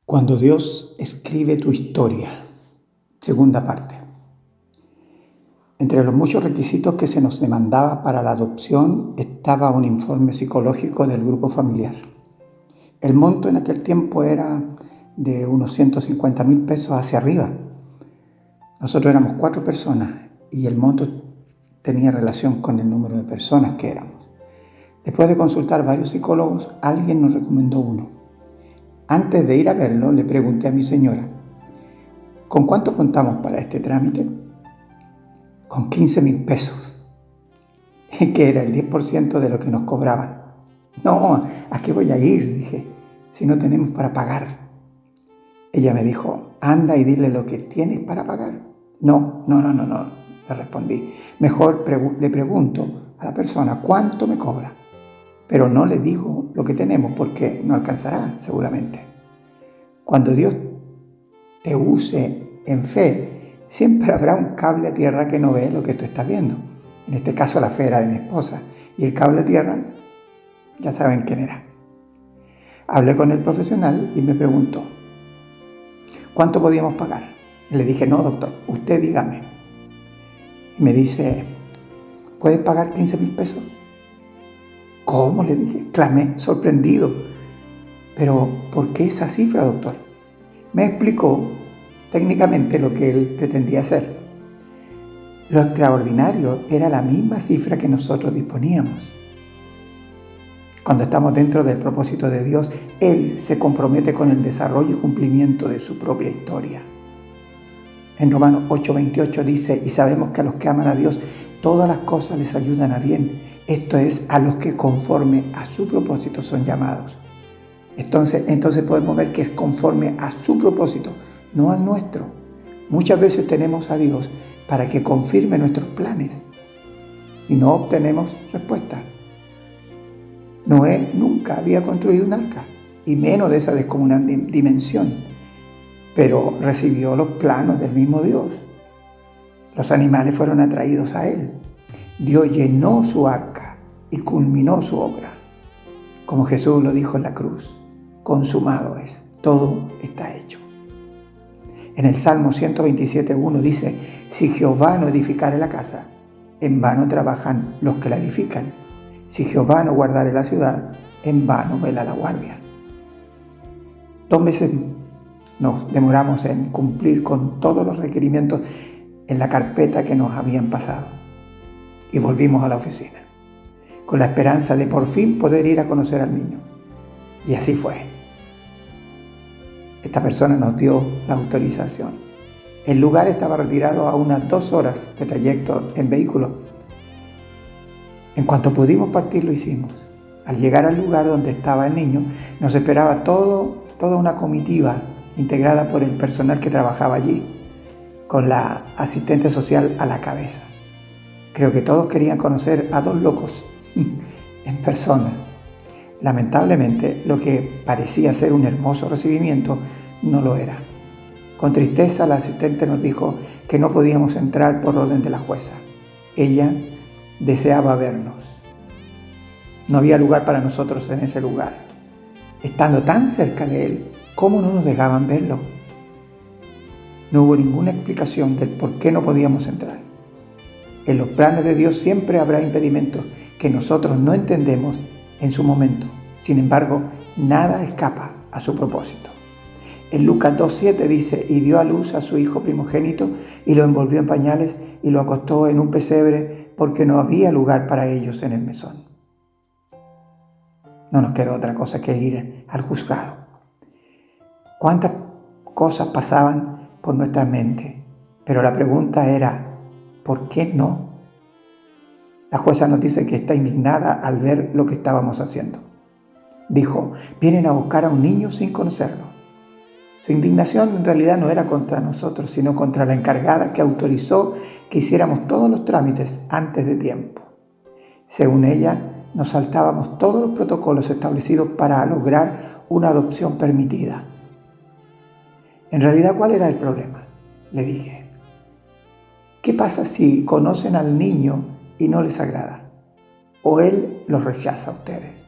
Cuando Dios escribe tu historia, segunda parte. Entre los muchos requisitos que se nos demandaba para la adopción estaba un informe psicológico del grupo familiar. El monto en aquel tiempo era de unos 150,000 pesos hacia arriba. Nosotros éramos 4 personas y el monto tenía relación con el número de personas que éramos. Después de consultar varios psicólogos, alguien nos recomendó uno. Antes de ir a verlo, le pregunté a mi señora, ¿con cuánto contamos para este trámite? Con 15,000 pesos, que era el 10% de lo que nos cobraban. No, ¿a qué voy a ir? Dije, si no tenemos para pagar. Ella me dijo, anda y dile lo que tienes para pagar. No, le respondí. Mejor le pregunto a la persona cuánto me cobra, pero no le digo lo que tenemos porque no alcanzará seguramente. Cuando Dios te use en fe, siempre habrá un cable a tierra que no ve lo que tú estás viendo. En este caso la fe era de mi esposa y el cable a tierra, ya saben quién era. Hablé con el profesional y me preguntó, ¿cuánto podíamos pagar? Le dije, no doctor, usted dígame. Y me dice, ¿puedes pagar 15,000 pesos? ¿Cómo? Le dije, clamé, sorprendido. Pero, ¿por qué esa cifra, doctor? Me explicó técnicamente lo que él pretendía hacer. Lo extraordinario era la misma cifra que nosotros disponíamos. Cuando estamos dentro del propósito de Dios, Él se compromete con el desarrollo y cumplimiento de su propia historia. En Romanos 8:28 dice, y sabemos que a los que aman a Dios, todas las cosas les ayudan a bien. Esto es, a los que conforme a su propósito son llamados. Entonces podemos ver que es conforme a su propósito, no al nuestro. Muchas veces tenemos a Dios para que confirme nuestros planes y no obtenemos respuesta. Noé nunca había construido un arca, y menos de esa descomunal dimensión, pero recibió los planos del mismo Dios. Los animales fueron atraídos a él. Dios llenó su arca y culminó su obra. Como Jesús lo dijo en la cruz, consumado es, todo está hecho. En el Salmo 127:1 dice, si Jehová no edificare la casa, en vano trabajan los que la edifican. Si Jehová no guardare la ciudad, en vano vela la guardia. 2 meses nos demoramos en cumplir con todos los requerimientos en la carpeta que nos habían pasado. Y volvimos a la oficina, con la esperanza de por fin poder ir a conocer al niño. Y así fue. Esta persona nos dio la autorización. El lugar estaba retirado a unas 2 horas de trayecto en vehículo. En cuanto pudimos partir, lo hicimos. Al llegar al lugar donde estaba el niño, nos esperaba toda una comitiva integrada por el personal que trabajaba allí, con la asistente social a la cabeza. Creo que todos querían conocer a 2 locos en persona. Lamentablemente, lo que parecía ser un hermoso recibimiento no lo era. Con tristeza, la asistente nos dijo que no podíamos entrar por orden de la jueza. Ella deseaba vernos. No había lugar para nosotros en ese lugar. Estando tan cerca de él, ¿cómo no nos dejaban verlo? No hubo ninguna explicación del por qué no podíamos entrar. En los planes de Dios siempre habrá impedimentos que nosotros no entendemos en su momento. Sin embargo, nada escapa a su propósito. En Lucas 2:7 dice, y dio a luz a su hijo primogénito y lo envolvió en pañales y lo acostó en un pesebre porque no había lugar para ellos en el mesón. No nos quedó otra cosa que ir al juzgado. ¿Cuántas cosas pasaban por nuestra mente? Pero la pregunta era, ¿por qué no? La jueza nos dice que está indignada al ver lo que estábamos haciendo. Dijo, vienen a buscar a un niño sin conocerlo. Su indignación en realidad no era contra nosotros, sino contra la encargada que autorizó que hiciéramos todos los trámites antes de tiempo. Según ella, nos saltábamos todos los protocolos establecidos para lograr una adopción permitida. En realidad, ¿cuál era el problema? Le dije. ¿Qué pasa si conocen al niño y no les agrada? O él los rechaza a ustedes.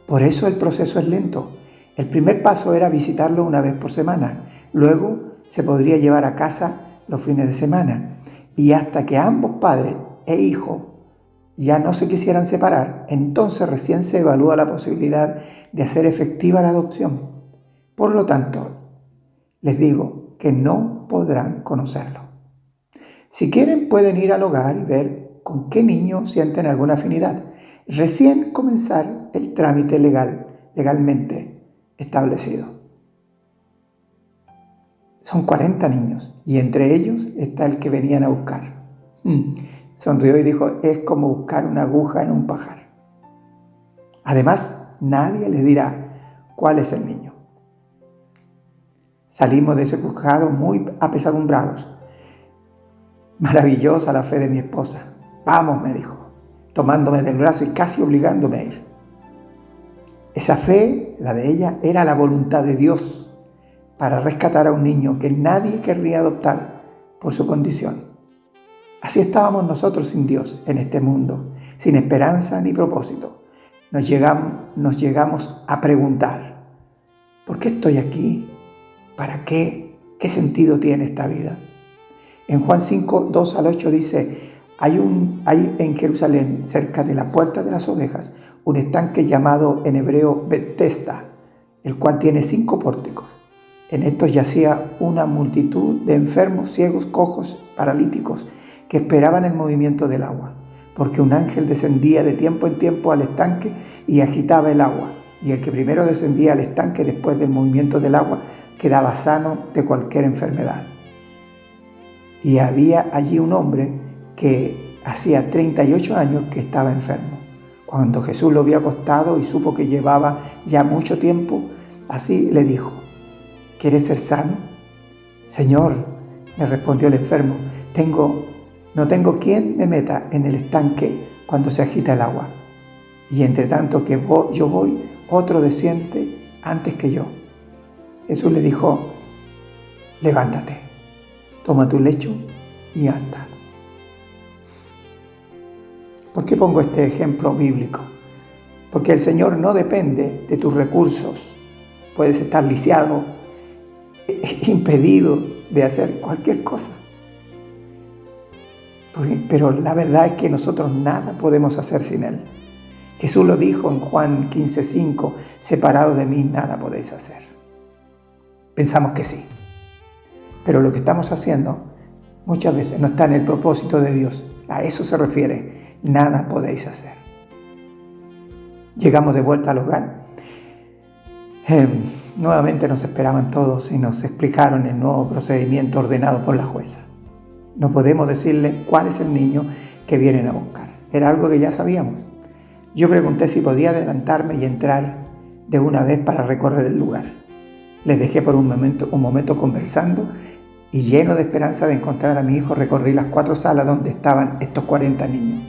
Por eso el proceso es lento. El primer paso era visitarlo una vez por semana. Luego se podría llevar a casa los fines de semana. Y hasta que ambos padres e hijo ya no se quisieran separar, entonces recién se evalúa la posibilidad de hacer efectiva la adopción. Por lo tanto, les digo que no podrán conocerlo. Si quieren, pueden ir al hogar y ver con qué niño sienten alguna afinidad. Recién comenzar el trámite legalmente establecido. Son 40 niños y entre ellos está el que venían a buscar. Sonrió y dijo, es como buscar una aguja en un pajar. Además, nadie les dirá cuál es el niño. Salimos de ese juzgado muy apesadumbrados. Maravillosa la fe de mi esposa. Vamos, me dijo, tomándome del brazo y casi obligándome a ir. Esa fe, la de ella, era la voluntad de Dios para rescatar a un niño que nadie querría adoptar por su condición. Así estábamos nosotros sin Dios en este mundo, sin esperanza ni propósito. Nos llegamos a preguntar, ¿por qué estoy aquí? ¿Para qué? ¿Qué sentido tiene esta vida? En Juan 5, 2 al 8 dice, hay en Jerusalén, cerca de la puerta de las ovejas, un estanque llamado en hebreo Betesda, el cual tiene 5 pórticos. En estos yacía una multitud de enfermos, ciegos, cojos, paralíticos, que esperaban el movimiento del agua, porque un ángel descendía de tiempo en tiempo al estanque y agitaba el agua, y el que primero descendía al estanque después del movimiento del agua quedaba sano de cualquier enfermedad. Y había allí un hombre que hacía 38 años que estaba enfermo. Cuando Jesús lo vio acostado y supo que llevaba ya mucho tiempo, así le dijo, ¿quieres ser sano? Señor, le respondió el enfermo, no tengo quien me meta en el estanque cuando se agita el agua. Y entre tanto que yo voy, otro desciende antes que yo. Jesús le dijo, levántate, toma tu lecho y anda. ¿Por qué pongo este ejemplo bíblico? Porque el Señor no depende de tus recursos. Puedes estar lisiado, impedido de hacer cualquier cosa. Pero la verdad es que nosotros nada podemos hacer sin Él. Jesús lo dijo en Juan 15:5, separados de mí nada podéis hacer. Pensamos que sí, pero lo que estamos haciendo muchas veces no está en el propósito de Dios. A eso se refiere, nada podéis hacer. Llegamos de vuelta al hogar. Nuevamente nos esperaban todos y nos explicaron el nuevo procedimiento ordenado por la jueza. No podemos decirle cuál es el niño que vienen a buscar. Era algo que ya sabíamos. Yo pregunté si podía adelantarme y entrar de una vez para recorrer el lugar. Les dejé por un momento conversando y lleno de esperanza de encontrar a mi hijo, recorrí las 4 salas donde estaban estos 40 niños,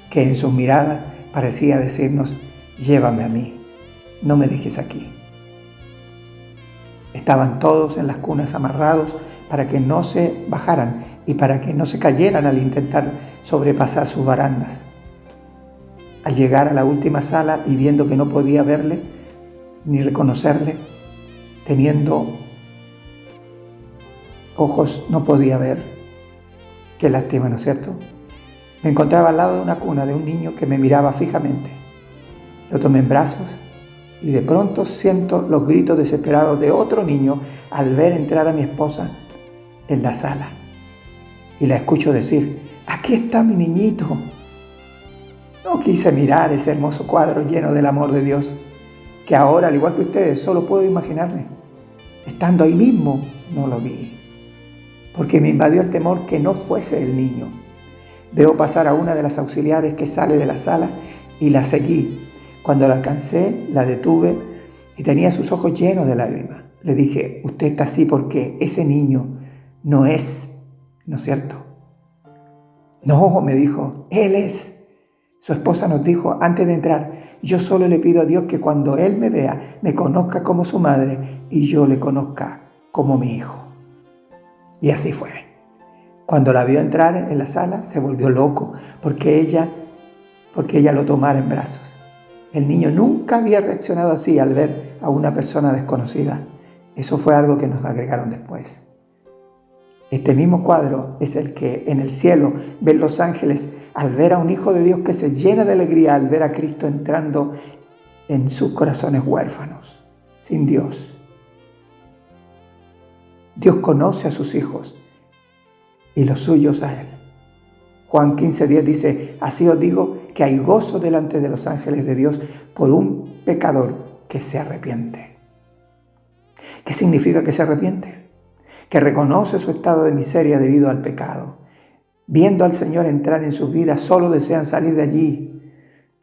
que en sus miradas parecía decirnos, llévame a mí, no me dejes aquí. Estaban todos en las cunas amarrados para que no se bajaran y para que no se cayeran al intentar sobrepasar sus barandas. Al llegar a la última sala y viendo que no podía verle ni reconocerle, teniendo ojos no podía ver. Qué lástima, ¿no es cierto? Me encontraba al lado de una cuna de un niño que me miraba fijamente. Lo tomé en brazos y de pronto siento los gritos desesperados de otro niño al ver entrar a mi esposa en la sala. Y la escucho decir, aquí está mi niñito. No quise mirar ese hermoso cuadro lleno del amor de Dios, que ahora, al igual que ustedes, solo puedo imaginarme. Estando ahí mismo, no lo vi, porque me invadió el temor que no fuese el niño. Veo pasar a una de las auxiliares que sale de la sala y la seguí. Cuando la alcancé, la detuve y tenía sus ojos llenos de lágrimas. Le dije, usted está así porque ese niño no es, ¿no es cierto? No, me dijo, él es. Su esposa nos dijo antes de entrar, yo solo le pido a Dios que cuando Él me vea, me conozca como su madre y yo le conozca como mi hijo. Y así fue. Cuando la vio entrar en la sala, se volvió loco porque ella lo tomara en brazos. El niño nunca había reaccionado así al ver a una persona desconocida. Eso fue algo que nos agregaron después. Este mismo cuadro es el que en el cielo ven los ángeles al ver a un hijo de Dios que se llena de alegría al ver a Cristo entrando en sus corazones huérfanos, sin Dios. Dios conoce a sus hijos y los suyos a Él. Juan 15:10 dice: así os digo que hay gozo delante de los ángeles de Dios por un pecador que se arrepiente. ¿Qué significa que se arrepiente? Que reconoce su estado de miseria debido al pecado. Viendo al Señor entrar en sus vidas, solo desean salir de allí.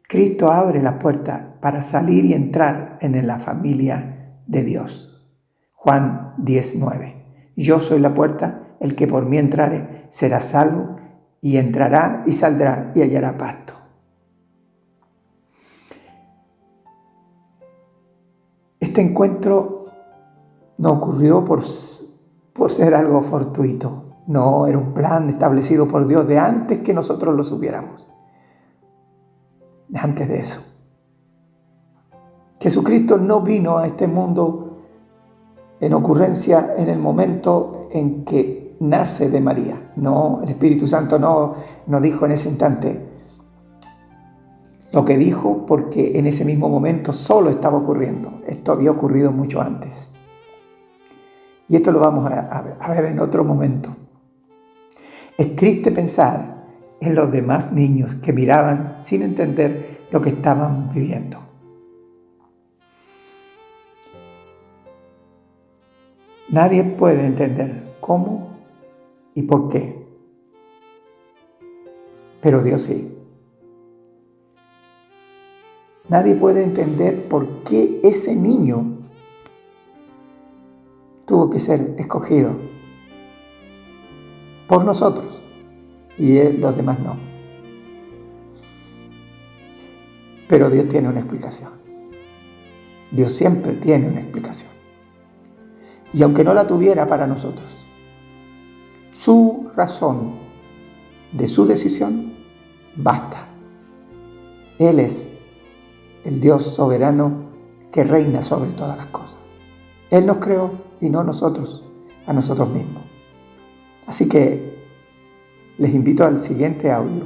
Cristo abre la puerta para salir y entrar en la familia de Dios. Juan 10:9. Yo soy la puerta, el que por mí entrare será salvo, y entrará y saldrá y hallará pasto. Este encuentro no ocurrió por ser algo fortuito. No, era un plan establecido por Dios de antes que nosotros lo supiéramos. Antes de eso. Jesucristo no vino a este mundo en ocurrencia en el momento en que nace de María. No, el Espíritu Santo no dijo en ese instante lo que dijo, porque en ese mismo momento solo estaba ocurriendo. Esto había ocurrido mucho antes. Y esto lo vamos a ver en otro momento. Es triste pensar en los demás niños que miraban sin entender lo que estaban viviendo. Nadie puede entender cómo y por qué, pero Dios sí. Nadie puede entender por qué ese niño tuvo que ser escogido por nosotros y los demás no. Pero Dios tiene una explicación. Dios siempre tiene una explicación. Y aunque no la tuviera para nosotros, su razón de su decisión basta. Él es el Dios soberano que reina sobre todas las cosas. Él nos creó y no nosotros a nosotros mismos. Así que les invito al siguiente audio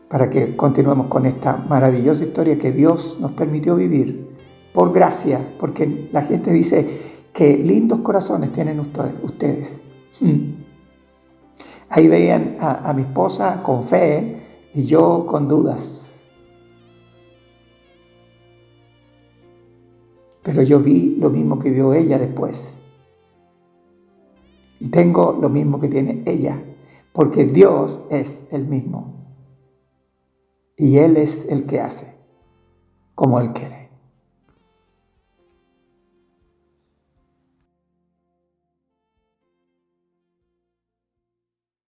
para que continuemos con esta maravillosa historia que Dios nos permitió vivir por gracia, porque la gente dice que lindos corazones tienen ustedes. Ahí veían a mi esposa con fe y yo con dudas. Pero yo vi lo mismo que vio ella después. Y tengo lo mismo que tiene ella, porque Dios es el mismo. Y Él es el que hace como Él quiere.